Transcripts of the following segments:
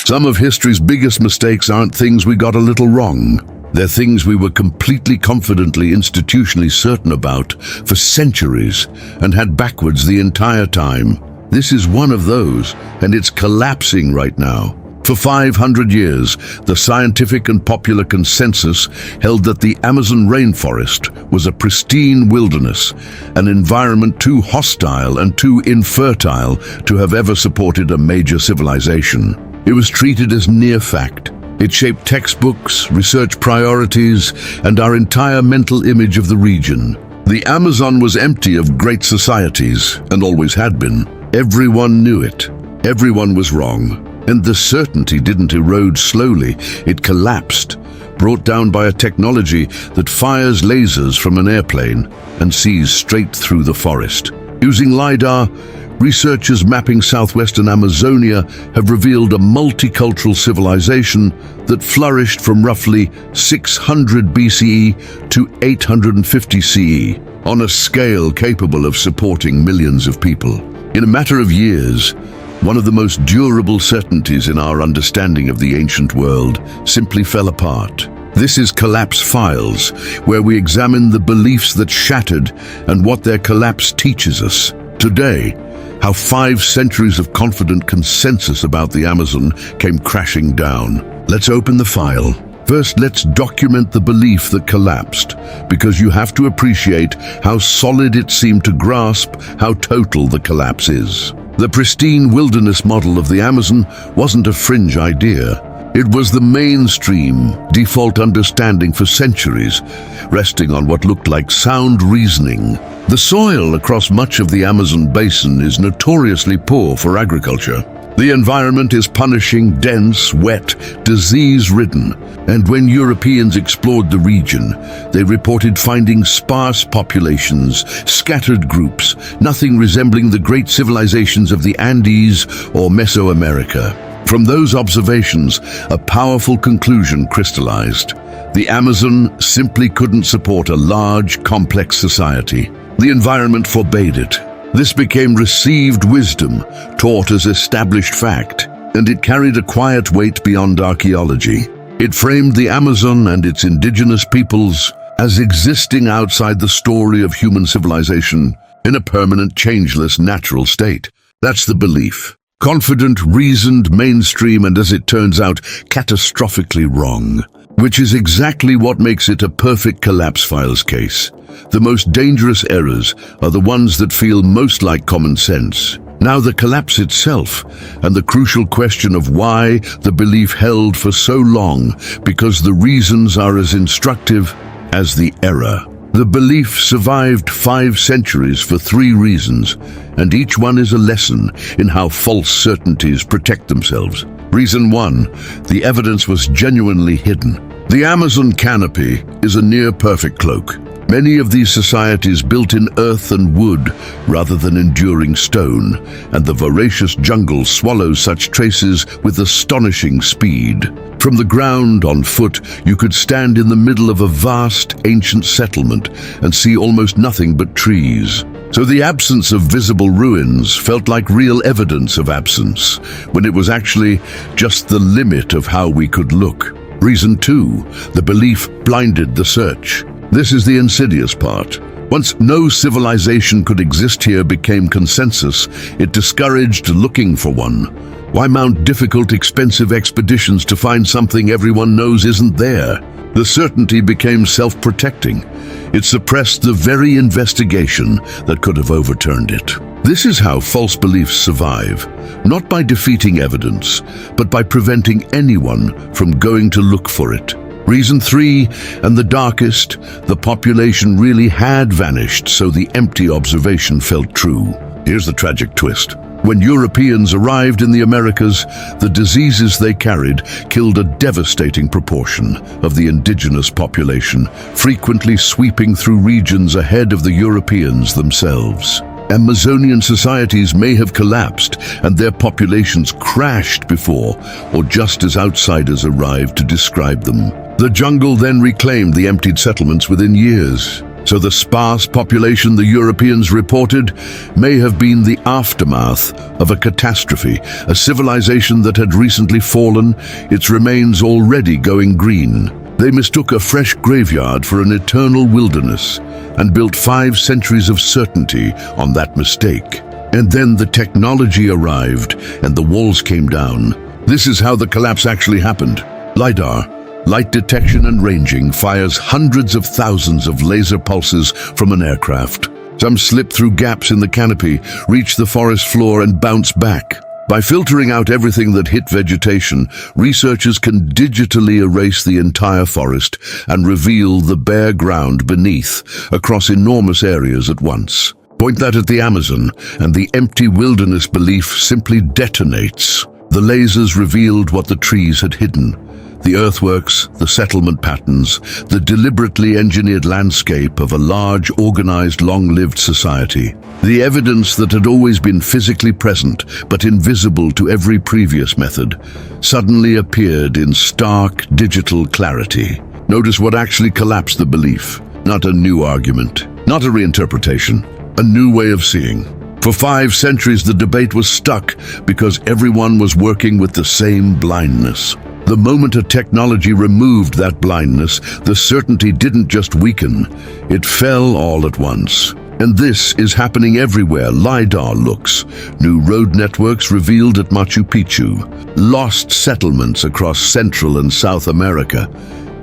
Some of history's biggest mistakes aren't things we got a little wrong. They're things we were completely confidently, institutionally certain about for centuries and had backwards the entire time. This is one of those, and it's collapsing right now. For 500 years, the scientific and popular consensus held that the Amazon rainforest was a pristine wilderness, an environment too hostile and too infertile to have ever supported a major civilization. It was treated as near fact. It shaped textbooks, research priorities, and our entire mental image of the region. The Amazon was empty of great societies, and always had been. Everyone knew it. Everyone was wrong. And the certainty didn't erode slowly, it collapsed, brought down by a technology that fires lasers from an airplane and sees straight through the forest. Using LiDAR, researchers mapping southwestern Amazonia have revealed a multicultural civilization that flourished from roughly 600 BCE to 850 CE, on a scale capable of supporting millions of people. In a matter of years, one of the most durable certainties in our understanding of the ancient world simply fell apart. This is Collapse Files, where we examine the beliefs that shattered and what their collapse teaches us. Today, how 5 centuries of confident consensus about the Amazon came crashing down. Let's open the file. First, let's document the belief that collapsed, because you have to appreciate how solid it seemed to grasp how total the collapse is. The pristine wilderness model of the Amazon wasn't a fringe idea. It was the mainstream, default understanding for centuries, resting on what looked like sound reasoning. The soil across much of the Amazon basin is notoriously poor for agriculture. The environment is punishing, dense, wet, disease-ridden, and when Europeans explored the region, they reported finding sparse populations, scattered groups, nothing resembling the great civilizations of the Andes or Mesoamerica. From those observations, a powerful conclusion crystallized. The Amazon simply couldn't support a large, complex society. The environment forbade it. This became received wisdom, taught as established fact, and it carried a quiet weight beyond archaeology. It framed the Amazon and its indigenous peoples as existing outside the story of human civilization in a permanent, changeless, natural state. That's the belief. Confident, reasoned, mainstream, and as it turns out, catastrophically wrong. Which is exactly what makes it a perfect Collapse Files case. The most dangerous errors are the ones that feel most like common sense. Now the collapse itself, and the crucial question of why the belief held for so long, because the reasons are as instructive as the error. The belief survived 5 centuries for 3 reasons, and each one is a lesson in how false certainties protect themselves. Reason 1, the evidence was genuinely hidden. The Amazon canopy is a near-perfect cloak. Many of these societies built in earth and wood rather than enduring stone, and the voracious jungle swallows such traces with astonishing speed. From the ground, on foot, you could stand in the middle of a vast, ancient settlement and see almost nothing but trees. So the absence of visible ruins felt like real evidence of absence, when it was actually just the limit of how we could look. Reason 2, the belief blinded the search. This is the insidious part. Once no civilization could exist here became consensus, it discouraged looking for one. Why mount difficult, expensive expeditions to find something everyone knows isn't there? The certainty became self-protecting. It suppressed the very investigation that could have overturned it. This is how false beliefs survive, not by defeating evidence, but by preventing anyone from going to look for it. Reason 3, and the darkest, the population really had vanished, so the empty observation felt true. Here's the tragic twist. When Europeans arrived in the Americas, the diseases they carried killed a devastating proportion of the indigenous population, frequently sweeping through regions ahead of the Europeans themselves. Amazonian societies may have collapsed and their populations crashed before, or just as outsiders arrived to describe them. The jungle then reclaimed the emptied settlements within years. So the sparse population the Europeans reported may have been the aftermath of a catastrophe, a civilization that had recently fallen, its remains already going green. They mistook a fresh graveyard for an eternal wilderness and built 5 centuries of certainty on that mistake. And then the technology arrived and the walls came down. This is how the collapse actually happened. LiDAR, light detection and ranging, fires hundreds of thousands of laser pulses from an aircraft. Some slip through gaps in the canopy, reach the forest floor and bounce back. By filtering out everything that hit vegetation, researchers can digitally erase the entire forest and reveal the bare ground beneath across enormous areas at once. Point that at the Amazon, and the empty wilderness belief simply detonates. The lasers revealed what the trees had hidden. The earthworks, the settlement patterns, the deliberately engineered landscape of a large, organized, long-lived society. The evidence that had always been physically present, but invisible to every previous method, suddenly appeared in stark digital clarity. Notice what actually collapsed the belief. Not a new argument, not a reinterpretation, a new way of seeing. For 5 centuries, the debate was stuck because everyone was working with the same blindness. The moment a technology removed that blindness, the certainty didn't just weaken, it fell all at once. And this is happening everywhere. LiDAR looks. New road networks revealed at Machu Picchu. Lost settlements across Central and South America.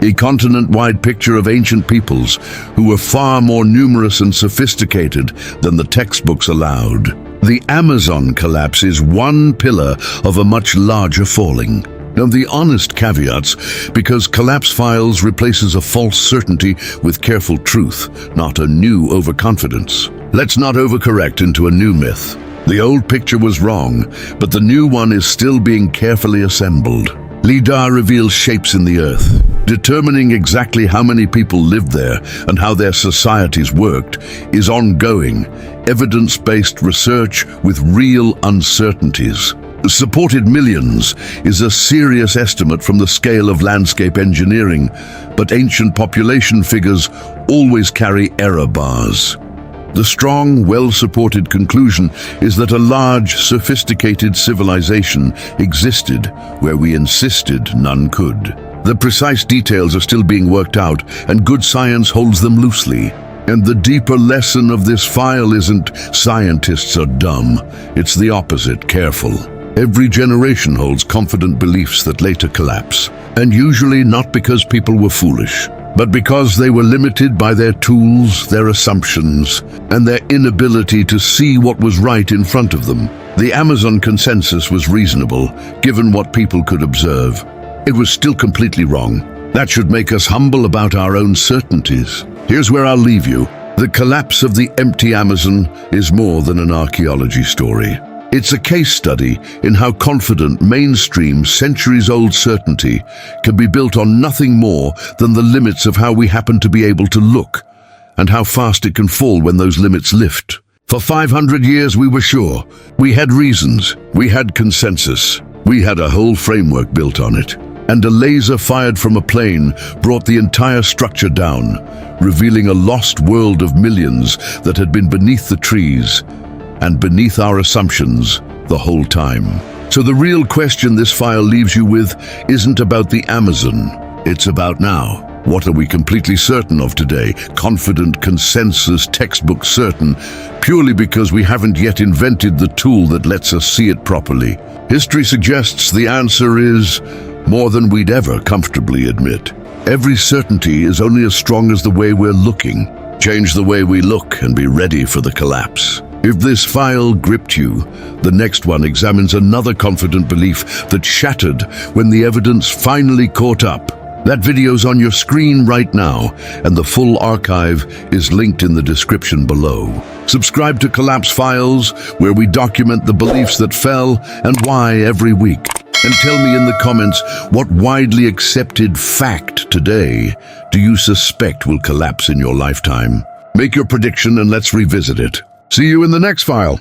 A continent-wide picture of ancient peoples who were far more numerous and sophisticated than the textbooks allowed. The Amazon collapse is one pillar of a much larger falling. Now, the honest caveats, because collapse files replaces a false certainty with careful truth, not a new overconfidence. Let's not overcorrect into a new myth. The old picture was wrong, but the new one is still being carefully assembled. LiDAR reveals shapes in the earth. Determining exactly how many people lived there and how their societies worked is ongoing, evidence-based research with real uncertainties. Supported millions is a serious estimate from the scale of landscape engineering, but ancient population figures always carry error bars. The strong, well-supported conclusion is that a large, sophisticated civilization existed where we insisted none could. The precise details are still being worked out, and good science holds them loosely. And the deeper lesson of this file isn't scientists are dumb, it's the opposite, careful. Every generation holds confident beliefs that later collapse, and usually not because people were foolish, but because they were limited by their tools, their assumptions, and their inability to see what was right in front of them. The Amazon consensus was reasonable, given what people could observe. It was still completely wrong. That should make us humble about our own certainties. Here's where I'll leave you. The collapse of the empty Amazon is more than an archaeology story. It's a case study in how confident, mainstream, centuries-old certainty can be built on nothing more than the limits of how we happen to be able to look, and how fast it can fall when those limits lift. For 500 years we were sure. We had reasons, we had consensus, we had a whole framework built on it. And a laser fired from a plane brought the entire structure down, revealing a lost world of millions that had been beneath the trees and beneath our assumptions the whole time. So the real question this file leaves you with isn't about the Amazon, it's about now. What are we completely certain of today? Confident, consensus, textbook certain, purely because we haven't yet invented the tool that lets us see it properly. History suggests the answer is more than we'd ever comfortably admit. Every certainty is only as strong as the way we're looking. Change the way we look and be ready for the collapse. If this file gripped you, the next one examines another confident belief that shattered when the evidence finally caught up. That video's on your screen right now, and the full archive is linked in the description below. Subscribe to Collapse Files, where we document the beliefs that fell and why every week. And tell me in the comments, what widely accepted fact today do you suspect will collapse in your lifetime? Make your prediction and let's revisit it. See you in the next file.